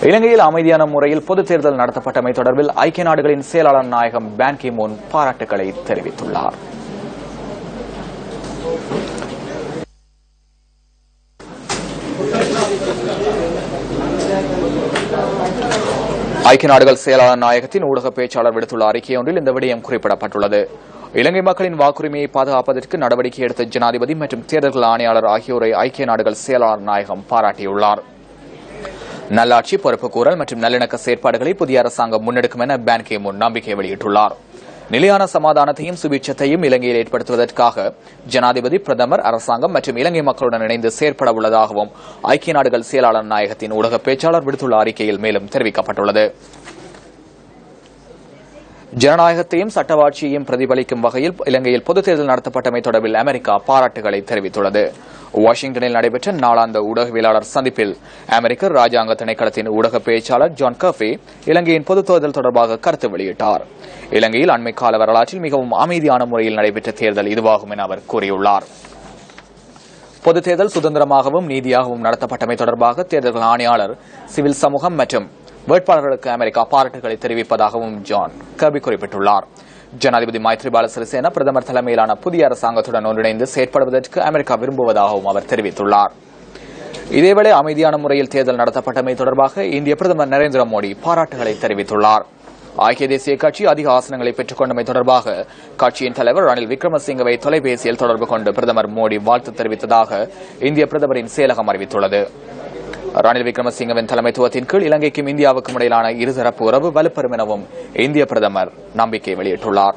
இலங்கையில் அமைதியான முறையில் பொதுத் தேர்தல் நடத்தப்பட்டமை தொடர்பில் ஐக்கிய நாடுகளின் செயலாளர் நாயகம் பான் கி மூன் பாராட்டுகளை தெரிவித்துள்ளார். ஐக்கிய நாடுகள் செயலாளர் நாயகத்தின் ஊடக பேச்சாளர் விடுத்துள்ள அறிக்கை ஒன்றில் இந்த விடயம் குறிப்பிடப்பட்டுள்ளது. இலங்கை மக்களின் வாக்குரிமையை பாதுகாப்பதற்கு நடவடிக்கை எடுத்த ஜனாதிபதி மற்றும் தேர்தல்கள் ஆணையாளர் ஆகியோரை ஐக்கிய நாடுகள் செயலாளர் நாயகம் பாராட்டியுள்ளார். நல்லாட்சி, பொறுப்புக்கூறல் மற்றும் நல்லிணக்க செயற்பாடுகளை புதிய அரசாங்கம் முன்னெடுக்கும் என பான் கி மூன் நம்பிக்கை வெளியிட்டுள்ளார். நிலையான சமாதானத்தையும் சுபீட்சத்தையும் இலங்கையில் ஏற்படுத்துவதற்காக ஜனாதிபதி, பிரதமர், அரசாங்கம் மற்றும் இலங்கை மக்களுடன் இணைந்து செயற்பட உள்ளதாகவும் ஐக்கிய நாடுகள் செயலாளர் நாயகத்தின் ஊடக பேச்சாளர் விடுத்துள்ள அறிக்கையில் மேலும் தெரிவிக்கப்பட்டுள்ளது. ஜனநாயகத்தையும் சட்டவாட்சியையும் பிரதிபலிக்கும் வகையில் இலங்கையில் பொதுத் தேர்தல் நடத்தப்பட்டமை தொடர்பில் அமெரிக்கா பாராட்டுகளை தெரிவித்துள்ளது. வாஷிங்டனில் நடைபெற்ற நாளாந்த ஊடகவியலாளர் சந்திப்பில் அமெரிக்க ராஜாங்க திணைக்களத்தின் ஊடக பேச்சாளர் ஜான் கர்பி இலங்கையின் பொதுத் தேர்தல் தொடர்பாக கருத்து வெளியிட்டார். இலங்கையில் அண்மை கால வரலாற்றில் மிகவும் அமைதியான முறையில் நடைபெற்ற தேர்தல் இதுவாகும் என அவர் கூறியுள்ளார். பொதுத் தேர்தல் சுதந்திரமாகவும் நீதியாகவும் நடத்தப்பட்டமை தொடர்பாக தேர்தல்கள் ஆணையாளர், சிவில் சமூகம் மற்றும் வேட்பாளர்களுக்கு அமெரிக்கா பாராட்டுகளை தெரிவிப்பதாகவும் ஜான் கர்பி குறிப்பிட்டுள்ளார். ஜனாதிபதி மைத்ரிபால சிறிசேன பிரதமர் தலைமையிலான புதிய அரசாங்கத்துடன் ஒன்றிணைந்து செயற்படுவதற்கு அமெரிக்கா விரும்புவதாகவும் அவர் தெரிவித்துள்ளார். இதேவேளை அமைதியான முறையில் தேர்தல் நடத்தப்பட்டமை தொடர்பாக இந்திய பிரதமர் நரேந்திர மோடி பாராட்டுகளை தெரிவித்துள்ளார். ஐக்கிய தேசிய கட்சி அதிக ஆசனங்களை பெற்றுக் கொண்டமை தொடர்பாக கட்சியின் தலைவர் ரணில் விக்ரமசிங்கவை தொலைபேசியில் தொடர்பு கொண்டு பிரதமர் மோடி வாழ்த்து தெரிவித்ததாக இந்திய பிரதமரின் செயலகம் அறிவித்துள்ளது. ரணில் விக்ரமசிங்கவின் தலைமைத்துவத்தின் கீழ் இலங்கைக்கும் இந்தியாவுக்கும் இடையிலான இருதரப்பு உறவு வலுப்பெறும் எனவும் இந்திய பிரதமர் நம்பிக்கை வெளியிட்டுள்ளார்.